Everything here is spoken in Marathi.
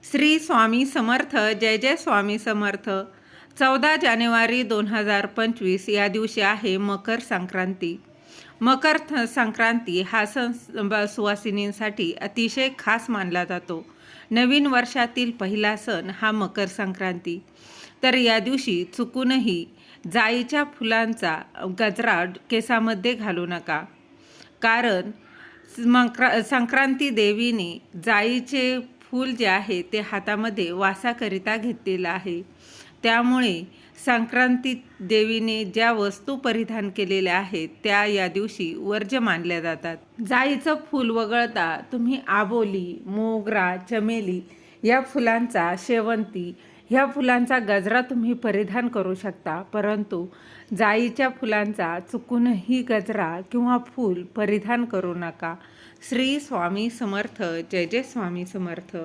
श्री स्वामी समर्थ. जय जय स्वामी समर्थ. 14 जानेवारी 2025 या दिवशी आहे मकर संक्रांती. संक्रांती हा सण सुवासिनींसाठी अतिशय खास मानला जातो. नवीन वर्षातील पहिला सण हा मकर संक्रांती. तर या दिवशी चुकूनही जाईच्या फुलांचा गजरा केसामध्ये घालू नका. कारण संक्रांती देवीने जाईचे फूल जे आहे ते हातामध्ये वासाकरिता घेतलेलं आहे. त्यामुळे संक्रांती देवीने ज्या वस्तू परिधान केलेल्या आहेत त्या या दिवशी वर्ज्य मानल्या जातात. जाईचं फूल वगळता तुम्ही आबोली, मोगरा, चमेली या फुलांचा, शेवंती ह्या फुलांचा गजरा तुम्ही परिधान करू शकता. परंतु जाईच्या फुलांचा चुकूनही गजरा किंवा फूल परिधान करू नका. श्री स्वामी समर्थ. जय जय स्वामी समर्थ.